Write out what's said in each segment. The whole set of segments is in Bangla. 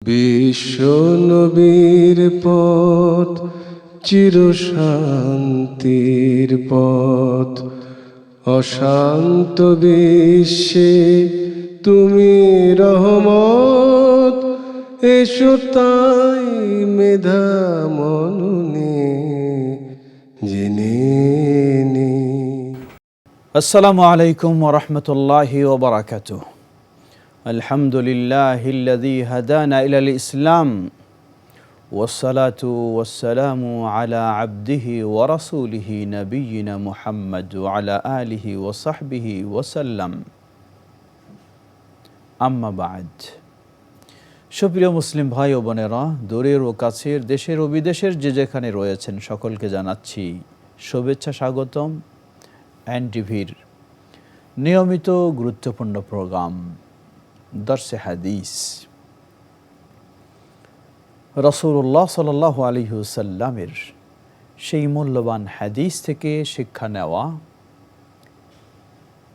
বিশ্ব নবীর পথ চিরশান্তির পথ, অশান্ত বিশ্বে তুমি রহমত। এসো তাই মেধা মননে জেনে নি। আসসালামু আলাইকুম ওয়া রাহমাতুল্লাহি ওয়া বারাকাতুহু। আলহামদুলিল্লাহিল্লাযী হাদানা ইলাল ইসলাম ওয়াসসালাতু ওয়াসসালামু আলা আবদিহি ওয়া রাসূলিহি নাবিয়িনা মুহাম্মদ ওয়া আলা আলিহি ওয়া সাহবিহি ওয়া সাল্লাম। আম্মা বা'দ। সুপ্রিয় মুসলিম ভাই ও বোনেরা, দূরের ও কাছের, দেশের ও বিদেশের যে যেখানে রয়েছেন সকলকে জানাচ্ছি শুভেচ্ছা, স্বাগতম এনটিভির নিয়মিত গুরুত্বপূর্ণ প্রোগ্রাম দরসে হাদিস। রাসূলুল্লাহ সাল্লাল্লাহু আলাইহি ওয়াসাল্লামের সেই মূল্যবান হাদিস থেকে শিক্ষা নেওয়া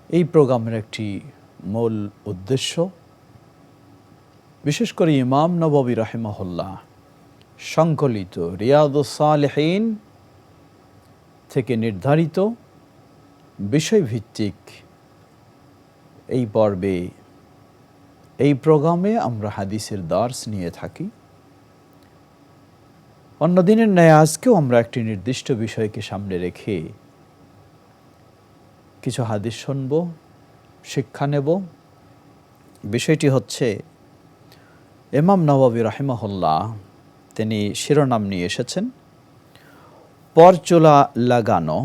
এই প্রোগ্রামের একটি মূল উদ্দেশ্য। বিশেষ করে ইমাম নববী রাহিমাহুল্লাহ সংকলিত রিয়াদুস সালেহীন থেকে নির্ধারিত বিষয়ভিত্তিক এই পর্বে, এই প্রোগ্রামে আমরা হাদিসের দর্স নিয়ে থাকি। অন্য দিনের ন্যায় আজকেও আমরা একটি নির্দিষ্ট বিষয়কে সামনে রেখে কিছু হাদিস শুনব, শিক্ষা নেব। বিষয়টি হচ্ছে, ইমাম নববী রাহিমাহুল্লাহ তিনি শিরোনাম নিয়ে এসেছেন, পরচুলা লাগানো,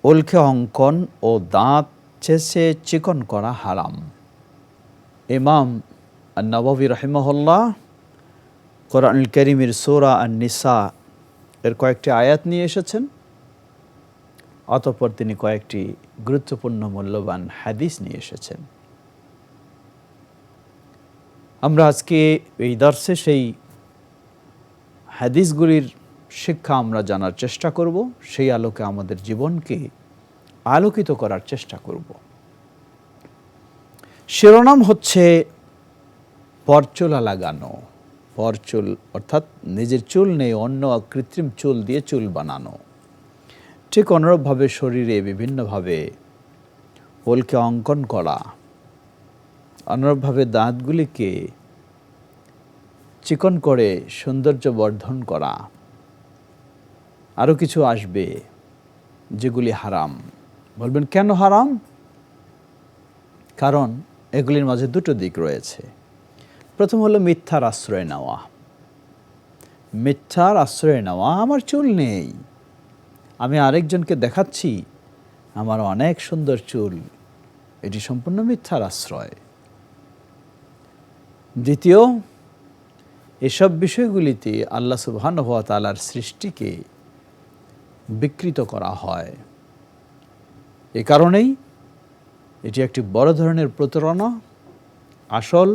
উল্কে অঙ্কন ও দাঁত চেঁচে চিকন করা হারাম। ইমাম নববী রাহিমাহুল্লাহ কোরআনুল কারীমের সূরা আন-নিসা এর কয়েকটি আয়াত নিয়ে এসেছেন, অতঃপর তিনি কয়েকটি গুরুত্বপূর্ণ মূল্যবান হাদিস নিয়ে এসেছেন। আমরা আজকে এই দর্শে সেই হাদিসগুলির শিক্ষা আমরা জানার চেষ্টা করব, সেই আলোকে আমাদের জীবনকে আলোকিত করার চেষ্টা করব। শিরোনাম হচ্ছে পরচুলা লাগানো। পরচুল অর্থাৎ নিজের চুল নেই, অন্য কৃত্রিম চুল দিয়ে চুল বানানো। ঠিক অনুরূপভাবে শরীরে বিভিন্নভাবে উল্কে অঙ্কন করা, অনুরূপভাবে দাঁতগুলিকে চিকন করে সৌন্দর্য বর্ধন করা, আরও কিছু আসবে যেগুলি হারাম। বলবেন কেন হারাম? কারণ এগুলির মাঝে দুটো দিক রয়েছে। প্রথম হলো মিথ্যার আশ্রয় নেওয়া। মিথ্যার আশ্রয় নেওয়া, আমার চুল নেই, আমি আরেকজনকে দেখাচ্ছি আমার অনেক সুন্দর চুল, এটি সম্পূর্ণ মিথ্যার আশ্রয়। দ্বিতীয়, এসব বিষয়গুলিতে আল্লাহ সুবহানাহু ওয়া তাআলার সৃষ্টিকে বিকৃত করা হয়। এ কারণেই এটি একটি বড় ধরনের প্রতারণা, আসল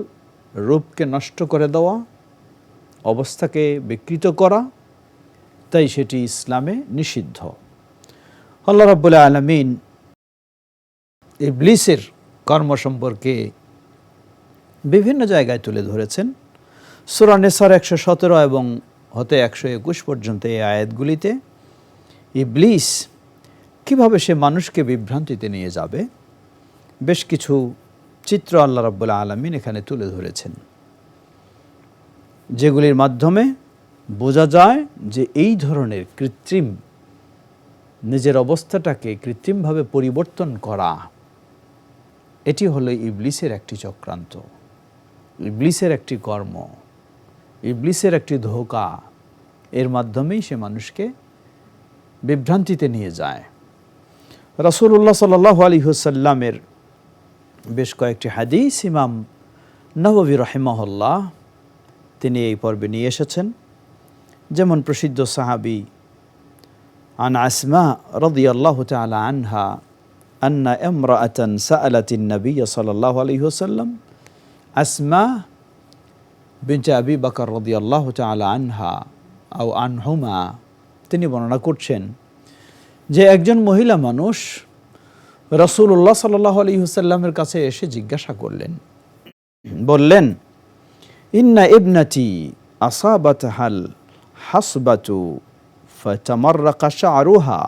রূপকে নষ্ট করে দেওয়া, অবস্থাকে বিকৃত করা, তাই সেটি ইসলামে নিষিদ্ধ। আল্লাহ রাব্বুল আলামিন ইবলিসের কর্ম সম্পর্কে বিভিন্ন জায়গায় তুলে ধরেছেন। সূরা নিসার 117 এবং হতে 121 পর্যন্ত এই আয়াতগুলিতে ইবলিস কিভাবে সে মানুষকে বিভ্রান্তিতে নিয়ে যাবে, বেশ কিছু চিত্র আল্লাহ রাব্বুল আলামিন এখানে তুলে ধরেছেন, যেগুলির মাধ্যমে বোঝা যায় যে এই ধরনের কৃত্রিম, নিজের অবস্থাটাকে কৃত্রিমভাবে পরিবর্তন করা, এটি হলো ইবলিসের একটি চক্রান্ত, ইবলিসের একটি কর্ম, ইবলিসের একটি ধোঁকা। এর মাধ্যমেই সে মানুষকে বিভ্রান্তিতে নিয়ে যায়। রাসূলুল্লাহ সাল্লাল্লাহু আলাইহি ওয়াসাল্লামের বেশ কয়েকটি হাদিস ইমাম নববী রাহিমাহুল্লাহ তিনি এই পর্বে নিয়ে এসেছেন। যেমন প্রসিদ্ধ সাহাবী আন আসমা রাদিয়াল্লাহু তাআলা আনহা আন্না ইমরাআতান সাআলাতিন নবী সাল্লাল্লাহু আলাইহি ওয়াসাল্লাম। আসমা বিনতে আবি বকর রাদিয়াল্লাহু তাআলা আনহা আও আনহুমা তিনি বর্ণনা করছেন যে একজন মহিলা মানুষ রাসূলুল্লাহ সাল্লাল্লাহু আলাইহি ওয়াসাল্লামের কাছে এসে জিজ্ঞাসা করলেন, বললেন, ইন্না ইবনাতি আসাবাতহাল হাসবাতু ফাতামাররাকা শা'রুহা,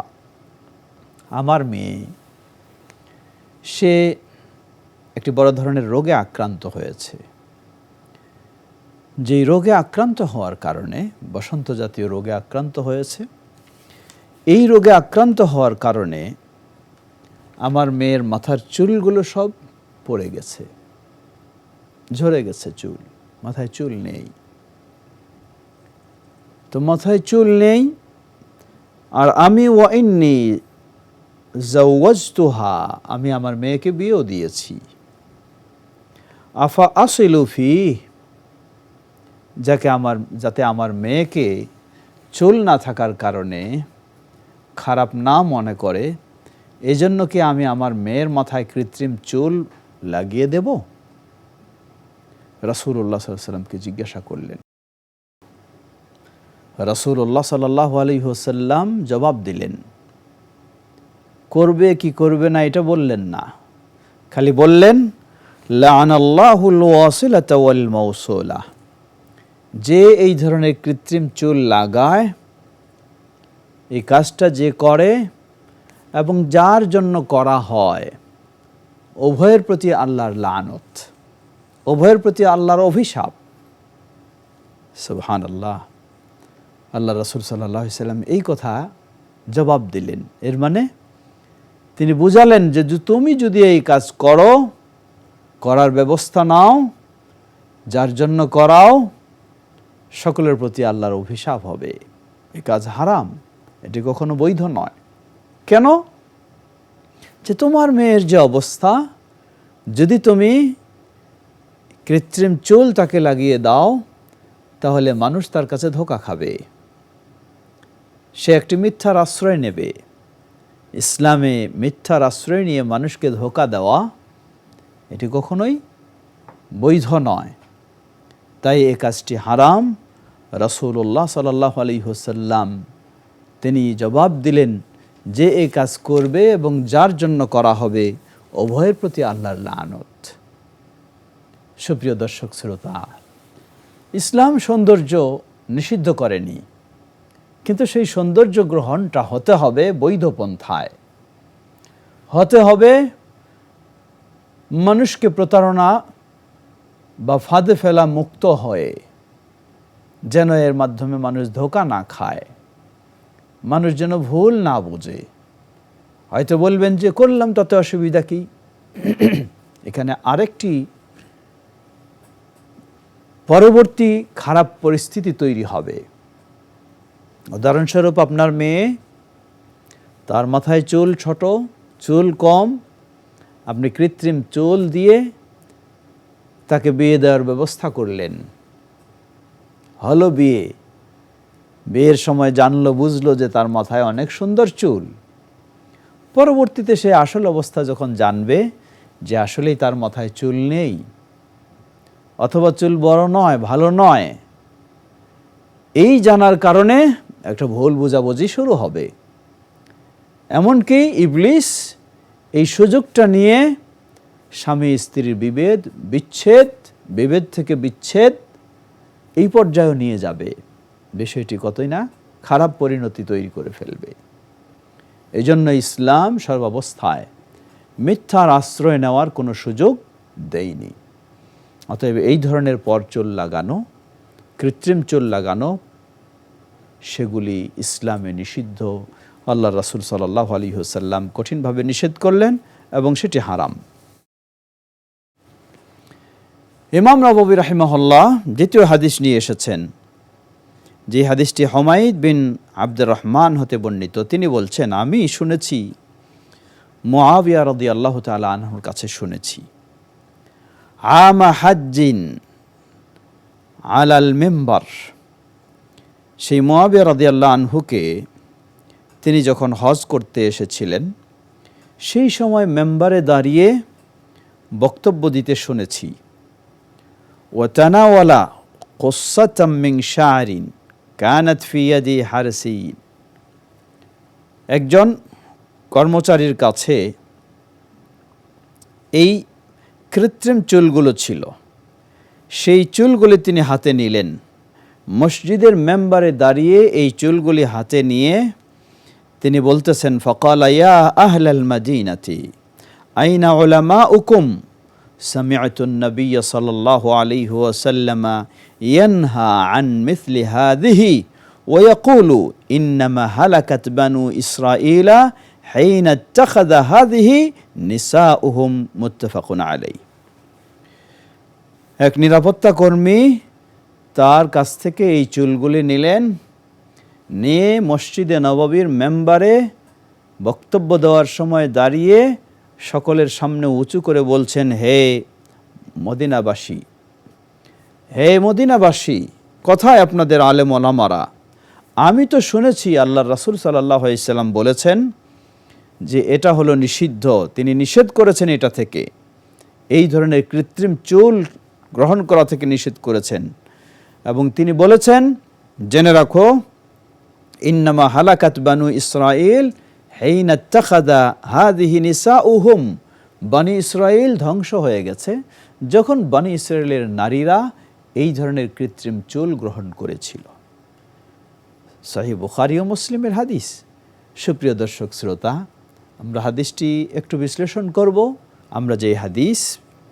আমার মেয়ে সে একটি বড় ধরনের রোগে আক্রান্ত হয়েছে। যেই রোগে আক্রান্ত হওয়ার কারণে, বসন্ত জাতীয় রোগে আক্রান্ত হয়েছে, এই রোগে আক্রান্ত হওয়ার কারণে আমার মেয়ের মাথার চুলগুলো সব পড়ে গেছে, ঝরে গেছে চুল, মাথায় চুল নেই। তো মাথায় চুল নেই, আর আমি ওয়া ইন্নী জাওয়াজতুহা, আমি আমার মেয়েকে বিয়েও দিয়েছি। আফা আসিলু ফি, যাতে আমার মেয়েকে চুল না থাকার কারণে খারাপ না মনে করে, এজন্য কি আমি আমার মেয়ের মাথায় কৃত্রিম চুল লাগিয়ে দেব? রাসূলুল্লাহ সাল্লাল্লাহু আলাইহি ওয়াসাল্লামকে জিজ্ঞাসা করলেন। রাসূলুল্লাহ সাল্লাল্লাহু আলাইহি ওয়াসাল্লাম জবাব দিলেন, করবে কি করবে না এটা বললেন না, খালি বললেন লাআনাল্লাহুল ওয়াসিলাতা ওয়াল মাওসুলা, যে এই ধরনের কৃত্রিম চুল লাগায়, এই কাজটা যে করে এবং যার জন্য করা হয়, উভয়ের প্রতি আল্লাহর লানত, উভয়ের প্রতি আল্লাহর অভিশাপ। সুবহানাল্লাহ। আল্লাহ রাসূল সাল্লাল্লাহু আলাইহি ওয়াসাল্লাম এই কথা জবাব দিলেন। এর মানে তিনি বুঝালেন যে তুমি যদি এই কাজ করো, করার ব্যবস্থা নাও, যার জন্য করাও, সকলের প্রতি আল্লাহর অভিশাপ হবে। এই কাজ হারাম, এটি কখনো বৈধ নয়। কেন? যে তোমার মেয়ের যে অবস্থা, যদি তুমি কৃত্রিম চুল তাকে লাগিয়ে দাও, তাহলে মানুষ তার কাছে ধোঁকা খাবে, সে একটি মিথ্যার আশ্রয় নেবে। ইসলামে মিথ্যার আশ্রয় নিয়ে মানুষকে ধোঁকা দেওয়া এটি কখনোই বৈধ নয়। তাই এই কাজটি হারাম। রাসূলুল্লাহ সাল্লাল্লাহু আলাইহি ওয়াসাল্লাম তিনি জবাব দিলেন যে এই কাজ করবে এবং যার জন্য করা হবে, উভয়ের প্রতি আল্লাহর লানত। সুপ্রিয় দর্শক শ্রোতা, ইসলাম সৌন্দর্য নিষিদ্ধ করেনি, কিন্তু সেই সৌন্দর্য গ্রহণটা হতে হবে বৈধ পন্থায়, হতে হবে মানুষকে প্রতারণা বা ফাঁদে ফেলা মুক্ত হয়ে, যেন এর মাধ্যমে মানুষ ধোঁকা না খায়, মানুষ যেন ভুল না বুঝে। হয়তো বলবেন যে করলাম তাতে অসুবিধা কি? এখানে আরেকটি পরবর্তী খারাপ পরিস্থিতি তৈরি হবে। উদাহরণস্বরূপ আপনার মেয়ে, তার মাথায় চুল ছোট, চুল কম, আপনি কৃত্রিম চুল দিয়ে তাকে বিয়ে দেওয়ার ব্যবস্থা করলেন। হলো বিয়ে, বিয়ের সময় জানলো বুঝলো যে তার মাথায় অনেক সুন্দর চুল। পরবর্তীতে সে আসল অবস্থা যখন জানবে যে আসলেই তার মাথায় চুল নেই, অথবা চুল বড় নয়, ভালো নয়, এই জানার কারণে একটা ভুল বোঝাবুঝি শুরু হবে। এমনকি ইবলিস এই সুযোগটা নিয়ে স্বামী স্ত্রীর বিভেদ, বিচ্ছেদ, বিভেদ থেকে বিচ্ছেদ, এই পর্যায়ে নিয়ে যাবে। বিষয়টি কতই না খারাপ পরিণতি তৈরি করে ফেলবে। এই জন্য ইসলাম সর্বাবস্থায় মিথ্যার আশ্রয় নেওয়ার কোনো সুযোগ দেয়নি। অতএব এই ধরনের পরচুল লাগানো, কৃত্রিম চুল লাগানো, সেগুলি ইসলামে নিষিদ্ধ। আল্লাহ রাসূল সাল্লাল্লাহু আলাইহি ওয়াসাল্লাম কঠিনভাবে নিষেধ করলেন এবং সেটি হারাম। ইমাম নববী রাহিমাহুল্লাহ দ্বিতীয় হাদিস নিয়ে এসেছেন, যে হাদিসটি হুমাইদ বিন আব্দুর রহমান হতে বর্ণিত। তিনি বলছেন, আমি শুনেছি, মুআবিয়া রাদিয়াল্লাহু তাআলা আনহুর কাছে শুনেছি, আমা হাজ্জিন আলাল মিম্বার, সেই মুআবিয়া রাদিয়াল্লাহু আনহুকে তিনি যখন হজ করতে এসেছিলেন, সেই সময় মেম্বারে দাঁড়িয়ে বক্তব্য দিতে শুনেছি। ওয়া তানাওয়ালা কুসাতাম মিন শা'রিন কানাত ফি ইয়াদি হারসিন, একজন কর্মচারীর কাছে এই কৃত্রিম চুলগুলো ছিল, সেই চুলগুলি তিনি হাতে নিলেন। মসজিদের মেম্বারে দাঁড়িয়ে এই চুলগুলি হাতে নিয়ে তিনি বলতেছেন, ফাকালা ইয়া আহলাল মাদিনাতি আইনা উলামাউকুম সামি'তুন নাবিয়্য সাল্লাল্লাহু আলাইহি ওয়াসাল্লাম ইয়ানহা আন মিথলি হাযিহি ওয়া ইয়াকুলু ইন্নামা হালাকাত বানু ইসরাঈলা হাইনা ইত্তাখাযা হাযিহি নিসাউহুম মুত্তাফাকুন আলাইহি। এক নিরাপত্তা কর্মী তার কাছ থেকে এই চুলগুলি নিলেন, নিয়ে মসজিদে নববীর মেম্বারে বক্তব্য দেওয়ার সময় দাঁড়িয়ে সকলের সামনে উঁচু করে বলছেন, হে মদিনাবাসী, হে মদিনাবাসী, কোথায় আপনাদের আলেম ওলামারা? আমি তো শুনেছি আল্লাহর রাসূল সাল্লাল্লাহু আলাইহি সাল্লাম বলেছেন যে এটা হলো নিষিদ্ধ, তিনি নিষেধ করেছেন এটা থেকে, এই ধরনের কৃত্রিম চুল গ্রহণ করা থেকে নিষেধ করেছেন। এবং তিনি বলেছেন, জেনে রাখো, ইন্নামা হালাকাত বানু ইসরাঈল হাইনা ইত্তাখাযা হাযিহি নিসাউহুম, বনি ইসরাঈল ধ্বংস হয়ে গেছে যখন বনি ইসরাঈলের নারীরা এই ধরনের কৃত্রিম চুল গ্রহণ করেছিল। সহিহ বুখারী ও মুসলিমের হাদিস। সুপ্রিয় দর্শক শ্রোতা, আমরা হাদিসটি একটু বিশ্লেষণ করব। আমরা যে হাদিস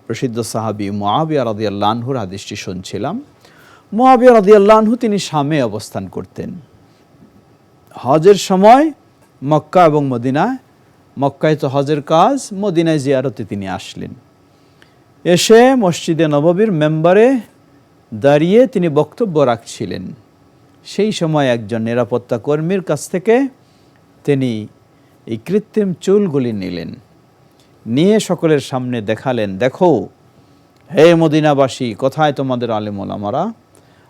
প্রসিদ্ধ সাহাবী মুআবিয়া রাদিয়াল্লাহু আনহুর হাদিসটি শুনছিলাম। মুআবিয়া রাদিয়াল্লাহু আনহু তিনি শামে অবস্থান করতেন। হজের সময় মক্কা এবং মদিনা, মক্কায় তো হজের কাজ, মদিনায় জিয়ারতে তিনি আসলেন। এসে মসজিদে নববীর মেম্বারে দাঁড়িয়ে তিনি বক্তব্য রাখছিলেন। সেই সময় একজন নিরাপত্তা কর্মীর কাছ থেকে তিনি এই কৃত্রিম চুলগুলি নিলেন, নিয়ে সকলের সামনে দেখালেন, দেখো হে মদিনাবাসী, কোথায় তোমাদের আলেম ওলামারা?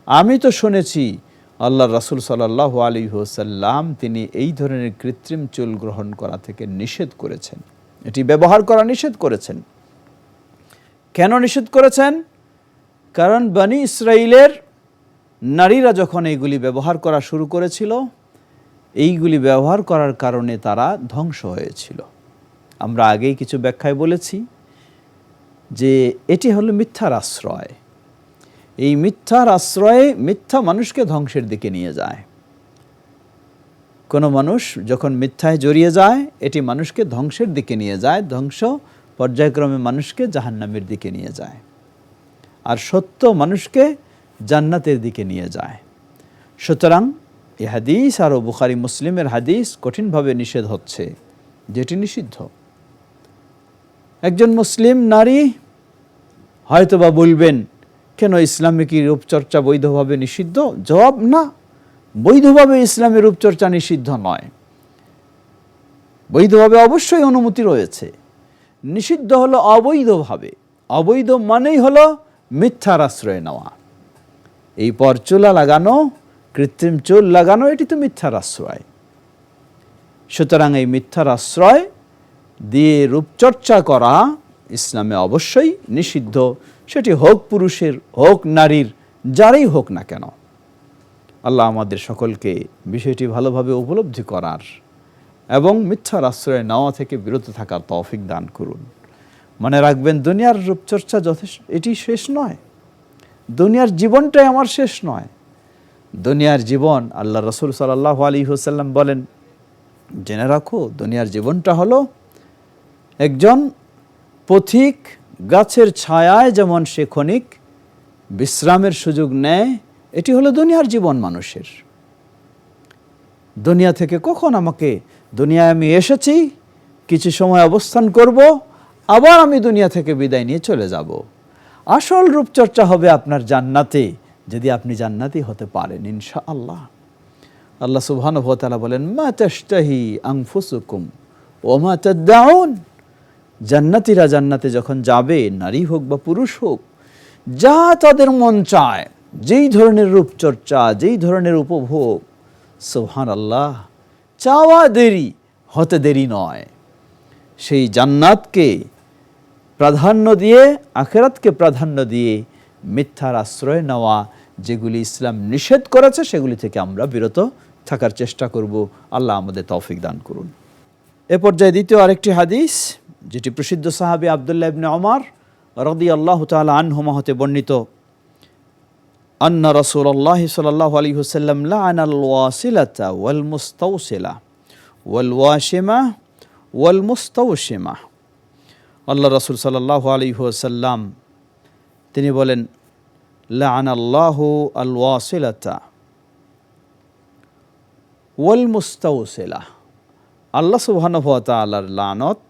আমি তো শুনেছি আল্লাহর রাসূল সাল্লাল্লাহু আলাইহি ওয়াসাল্লাম তিনি এই ধরনের কৃত্রিম চুল গ্রহণ করা থেকে নিষেধ করেছেন, এটি ব্যবহার করা নিষেধ করেছেন। কেন নিষেধ করেছেন? কারণ বনি ইসরাঈলের নারীরা যখন এইগুলি ব্যবহার করা শুরু করেছিল, এইগুলি ব্যবহার করার কারণে তারা ধ্বংস হয়েছিল। আমরা আগেই কিছু ব্যাখ্যায় বলেছি যে এটি হলো মিথ্যার আশ্রয়। এই মিথ্যার আশ্রয়ে মিথ্যা মানুষকে ধ্বংসের দিকে নিয়ে যায়। কোনো মানুষ যখন মিথ্যায় জড়িয়ে যায়, এটি মানুষকে ধ্বংসের দিকে নিয়ে যায়, ধ্বংস পর্যায়ক্রমে মানুষকে জাহান্নামের দিকে নিয়ে যায়, আর সত্য মানুষকে জান্নাতের দিকে নিয়ে যায়। সুতরাং এই হাদিস আর বুখারী মুসলিমের হাদিস কঠিনভাবে নিষেধ হচ্ছে, যেটি নিষিদ্ধ। একজন মুসলিম নারী হয়তোবা বলবেন, কেন ইসলামে কি রূপচর্চা বৈধভাবে নিষিদ্ধ? জবাব, না, বৈধভাবে ইসলামে রূপচর্চা নিষিদ্ধ নয়। বৈধভাবে অবশ্যই অনুমতি রয়েছে, নিষিদ্ধ হলো অবৈধভাবে। অবৈধ মানেই হলো মিথ্যার আশ্রয় নেওয়া। এই পরচুলা লাগানো, কৃত্রিম চুল লাগানো, এটি তো মিথ্যার আশ্রয়। সুতরাং এই মিথ্যার আশ্রয় দিয়ে রূপচর্চা করা ইসলামে অবশ্যই নিষিদ্ধ, সেটি হোক পুরুষের, হোক নারীর, যারাই হোক না কেন। আল্লাহ আমাদের সকলকে বিষয়টি ভালোভাবে উপলব্ধি করার এবং মিথ্যার আশ্রয় নেওয়া থেকে বিরত থাকার তৌফিক দান করুন। মনে রাখবেন, দুনিয়ার রূপচর্চা যথেষ্ট, এটি শেষ নয়। দুনিয়ার জীবনটাই আমার শেষ নয়। দুনিয়ার জীবন, আল্লাহ রাসূল সাল্লাল্লাহু আলাইহি ওয়াসাল্লাম বলেন, জেনে রাখো, দুনিয়ার জীবনটা হলো একজন পথিক গাছের ছায়ায় যেমন সে ক্ষণিক বিশ্রামের সুযোগ নেয়, এটি হলো দুনিয়ার জীবন মানুষের। দুনিয়া থেকে কখন আমাকে, দুনিয়ায় আমি এসেছি, কিছু সময় অবস্থান করব, আবার আমি দুনিয়া থেকে বিদায় নিয়ে চলে যাব। আসল রূপচর্চা হবে আপনার জান্নাতে, যদি আপনি জান্নাতি হতে পারেন ইনশাআল্লাহ। আল্লাহ সুবহানাহু ওয়া তাআলা বলেন, মা তাশতাহি আনফুসুকুম ওয়া মা তাদউন। জান্নাতীরা জান্নাতে যখন যাবে, নারী হোক বা পুরুষ হোক, যা তাদের মন চায়, যেই ধরনের রূপচর্চা, যেই ধরনের উপভোগ, সুবহানাল্লাহ, চাওয়া দেরি হতে দেরি নয়। সেই জান্নাতকে প্রাধান্য দিয়ে, আখিরাতকে প্রাধান্য দিয়ে মিথ্যার আশ্রয় নেওয়া, যেগুলি ইসলাম নিষেধ করেছে, সেগুলি থেকে আমরা বিরত থাকার চেষ্টা করব। আল্লাহ আমাদের তৌফিক দান করুন। এ পর্যায়ে দ্বিতীয় আরেকটি হাদিস, যেটি প্রসিদ্ধ সাহাবী আব্দুল্লাহ ইবনে ওমর রাদিয়াল্লাহু তাআলা আনহুমা হতে বর্ণিত। আন্না রাসূলুল্লাহ সাল্লাল্লাহু আলাইহি ওয়াসাল্লাম লা'নাল ওয়াসিলাতা ওয়াল মুস্তাওসিলা ওয়াল ওয়াশিমা ওয়াল মুস্তাওশিমা। আল্লাহ রাসূল সাল্লাল্লাহু আলাইহি ওয়াসাল্লাম তিনি বলেন, লা'নাল্লাহু আল ওয়াসিলাতা ওয়াল মুস্তাওসিলা। আল্লাহ সুবহানাহু ওয়া তাআলার লানত,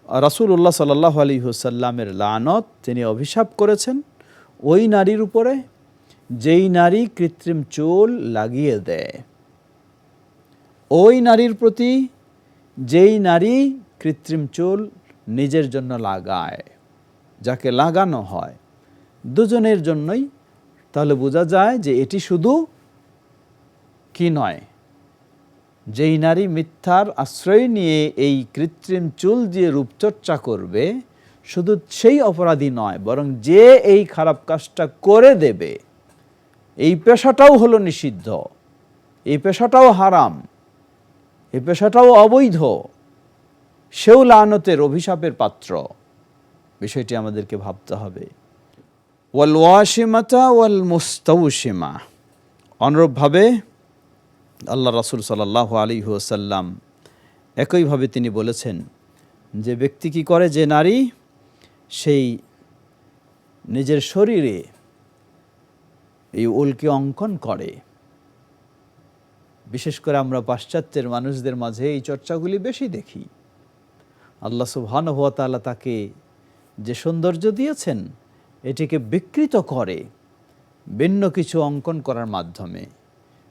রাসূলুল্লাহ সাল্লাল্লাহু আলাইহি ওয়াসাল্লামের লানত, তিনি অভিশাপ করেছেন ওই নারীর উপরে যেই নারী কৃত্রিম চুল লাগিয়ে দেয়, ওই নারীর প্রতি যেই নারী কৃত্রিম চুল নিজের জন্য লাগায়, যাকে লাগানো হয় দুজনের জন্যই। তাহলে বোঝা যায় যে এটি শুধু কি নয়, যেই নারী মিথ্যার আশ্রয় নিয়ে এই কৃত্রিম চুল দিয়ে রূপচর্চা করবে শুধু সেই অপরাধী নয়, বরং যে এই খারাপ কাজটা করে দেবে, এই পেশাটাও হলো নিষিদ্ধ, এই পেশাটাও হারাম, এই পেশাটাও অবৈধ, সেও লানতের অভিশাপের পাত্র। বিষয়টি আমাদেরকে ভাবতে হবে। ওয়াল ওয়াশিমাতা ওয়াল মুস্তাওশিমা। অনুরূপভাবে আল্লাহ রাসূল সাল্লাল্লাহু আলাইহি ওয়াসাল্লাম একইভাবে তিনি বলেছেন যে ব্যক্তি কি করে, যে নারী সেই নিজের শরীরে এই উল্কি অঙ্কন করে। বিশেষ করে আমরা পাশ্চাত্যের মানুষদের মাঝে এই চর্চাগুলি বেশি দেখি। আল্লাহ সুবহানাহু ওয়া তাআলা তাকে যে সৌন্দর্য দিয়েছেন এটিকে বিকৃত করে ভিন্ন কিছু অঙ্কন করার মাধ্যমে।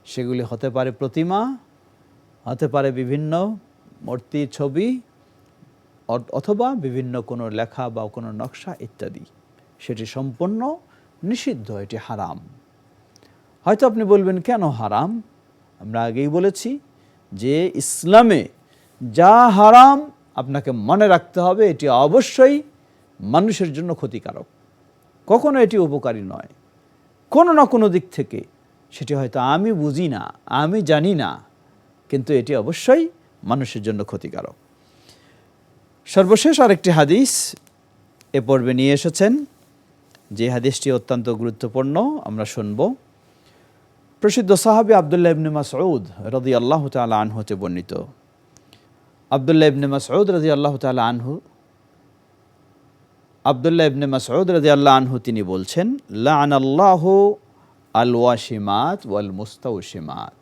সেগুলি হতে পারে প্রতিমা, হতে পারে বিভিন্ন মূর্তি, ছবি, অথবা বিভিন্ন কোনো লেখা বা কোনো নকশা ইত্যাদি। সেটি সম্পূর্ণ নিষিদ্ধ, এটি হারাম। হয়তো আপনি বলবেন কেন হারাম? আমরা আগেই বলেছি যে ইসলামে যা হারাম আপনাকে মনে রাখতে হবে এটি অবশ্যই মানুষের জন্য ক্ষতিকারক, কখনো এটি উপকারী নয়। কোনো না কোনো দিক থেকে সেটি হয়তো আমি বুঝি না, আমি জানি না, কিন্তু এটি অবশ্যই মানুষের জন্য ক্ষতিকারক। সর্বশেষ আরেকটি হাদিস এ পর্বে নিয়ে এসেছেন, যে হাদিসটি অত্যন্ত গুরুত্বপূর্ণ, আমরা শুনব। প্রসিদ্ধ সাহাবী আব্দুল্লাহ ইবনে মাসউদ রাদিয়াল্লাহু তাআলা আনহু হতে বর্ণিত। আব্দুল্লাহ ইবনে মাসউদ রাদিয়াল্লাহু তাআলা আনহু, আব্দুল্লাহ ইবনে মাসউদ রাদিয়াল্লাহু আনহু তিনি বলছেন, লা'নাল্লাহু আল ওয়াশিমাত ওয়াল মুস্তাওশিমাত।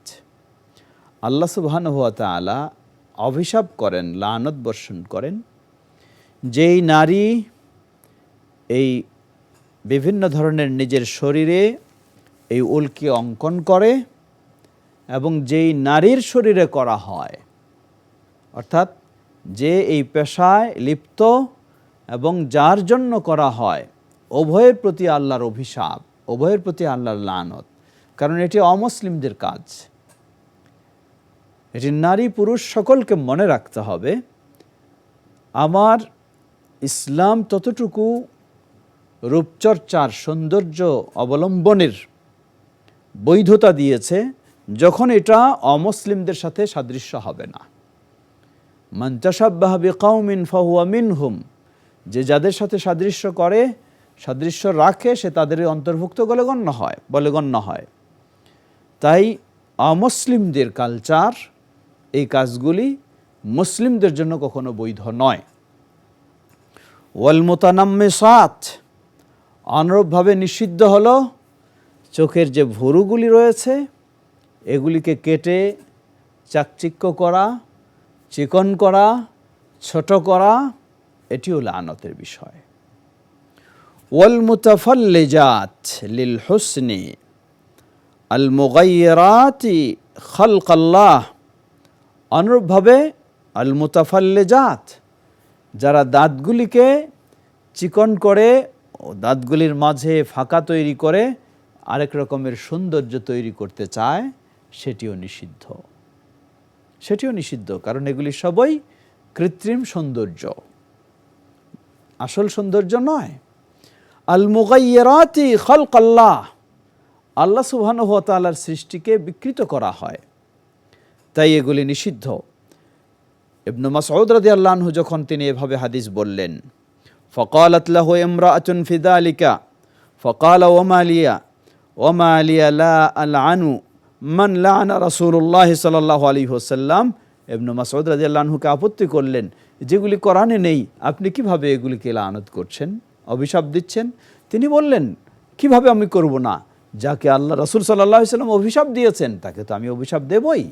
আল্লাহ সুবহানাহু ওয়া তাআলা অভিশাপ করেন, লানত বর্ষণ করেন যেই নারী এই বিভিন্ন ধরনের নিজের শরীরে এই উল্কি অঙ্কন করে এবং যেই নারীর শরীরে করা হয়, অর্থাৎ যে এই পেশায় লিপ্ত এবং যার জন্য করা হয়, উভয়ের প্রতি আল্লাহর অভিশাপ, উভয়ের প্রতি আল্লাহর লানত। কারণ এটি অমুসলিমদের কাজ। এটি নারী পুরুষ সকলকে মনে রাখতে হবে, আমার ইসলাম ততটুকু রূপচর্চার সৌন্দর্য অবলম্বনের বৈধতা দিয়েছে যখন এটা অমুসলিমদের সাথে সাদৃশ্য হবে না। মান তাশাব্বাহা বিকাউমিন ফাহুয়া মিনহুম, যে যাদের সাথে সাদৃশ্য করে, সাদৃশ্য রাখে, সে তাদের অন্তর্ভুক্ত বলে গণ্য হয়। তাই অমুসলিমদের কালচার, এই কাজগুলি মুসলিমদের জন্য কখনো বৈধ নয়। ওয়াল মুতানাম্মিসাত, অনুরূপভাবে নিষিদ্ধ হলো চোখের যে ভুরুগুলি রয়েছে এগুলিকে কেটে চাকচিক্য করা, চিকন করা, ছোট করা, এটিও লানতের বিষয়। ওয়াল মুতাফাল্লিজাত লিল হুসনি আল মুগায়্যিরাতি খালকাল্লাহ, অনুরূপভাবে আল মুতাফাল্লিজাত, যারা দাঁতগুলিকে চিকন করে, দাঁতগুলির মাঝে ফাঁকা তৈরি করে আরেক রকমের সৌন্দর্য তৈরি করতে চায়, সেটিও নিষিদ্ধ। সেটিও নিষিদ্ধ, কারণ এগুলি সবই কৃত্রিম সৌন্দর্য, আসল সৌন্দর্য নয়। আল মুগায়্যিরাতি খালকাল্লাহ, আল্লাহ সুবহানাহু ওয়া তাআলার সৃষ্টিকে বিকৃত করা হয়, তাই এগুলি নিষিদ্ধ। ইবনে মাসউদ রাদিয়াল্লাহু আনহু যখন তিনি এভাবে হাদিস বললেন, ফাকালাত লাহু ইমরাআতুন ফি যালিকা ফাকালা ওয়া মা লিয়া ওমা আলিয়া লা আলআনু মান লাআনা রাসূলুল্লাহ সাল্লাল্লাহু আলাইহি ওয়াসাল্লাম। ইবনে মাসউদ রাদিয়াল্লাহু আনহুকে আপত্তি করলেন, যেগুলি কোরআনে নেই আপনি কিভাবে এগুলিকে লানত করছেন, অভিশাপ দিচ্ছেন? তিনি বললেন, কিভাবে আমি করব না? যাকে আল্লাহ রাসূল সাল্লাল্লাহু আলাইহি ওয়াসাল্লাম অভিশাপ দিয়েছেন তাকে তো আমি অভিশাপ দেবই।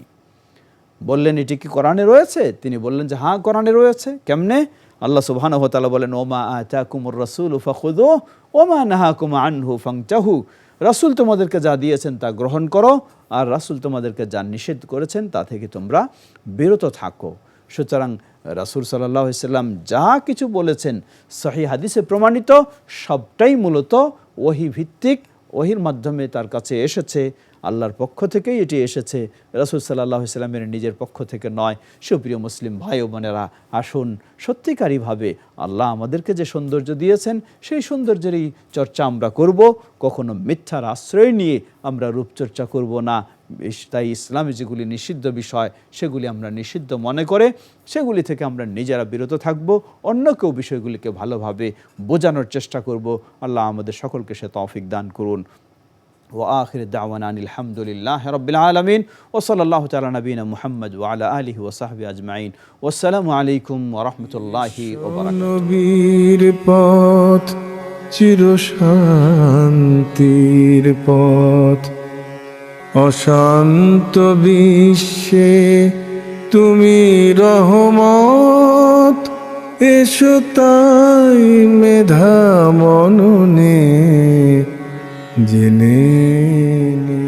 বললেন, এটি কি কোরআনে রয়েছে? তিনি বললেন যে হ্যাঁ, কোরআনে রয়েছে। কেমনে? আল্লাহ সুবহানাহু ওয়া তাআলা বলেন, ওমা আতাকুমুর রাসূলু ফাখুযুহু ওমা নাহাকুম আনহু ফান্তাহু। রাসূল তোমাদেরকে যা দিয়েছেন তা গ্রহণ করো, আর রাসূল তোমাদেরকে যা নিষেধ করেছেন তা থেকে তোমরা বিরত থাকো। সুতরাং রাসূল সাল্লাল্লাহু আলাইহি ওয়াসাল্লাম যা কিছু বলেছেন সহিহ হাদিসে প্রমাণিত, সবটাই মূলত ওহী ভিত্তিক, ওহীর মাধ্যমে তার কাছে এসেছে, আল্লাহর পক্ষ থেকেই এটি এসেছে, রাসূল সাল্লাল্লাহু আলাইহি ওয়াসাল্লামের নিজের পক্ষ থেকে নয়। সুপ্রিয় মুসলিম ভাই ও বোনেরা, আসুন সত্যিকারীভাবে আল্লাহ আমাদেরকে যে সৌন্দর্য দিয়েছেন সেই সৌন্দর্যেরই চর্চা আমরা করব, কখনো মিথ্যার আশ্রয় নিয়ে আমরা রূপচর্চা করব না। তাই ইসলামে যেগুলি নিষিদ্ধ বিষয় সেগুলি আমরা নিষিদ্ধ মনে করে সেগুলি থেকে আমরা নিজেরা বিরত থাকব, অন্যকেও বিষয়গুলিকে ভালোভাবে বোঝানোর চেষ্টা করব। আল্লাহ আমাদের সকলকে সে তৌফিক দান করুন। وآخر دعوانا أن الحمد لله رب العالمين وصلى الله تعالى نبينا محمد وعلى آله وصحبه أجمعين والسلام عليكم ورحمة الله وبركاته। নবীর পথ চির শান্তির পথ, অশান্ত বিশ্বে তুমি রহমত। এসো তাই মেধা মননে জেনে নি।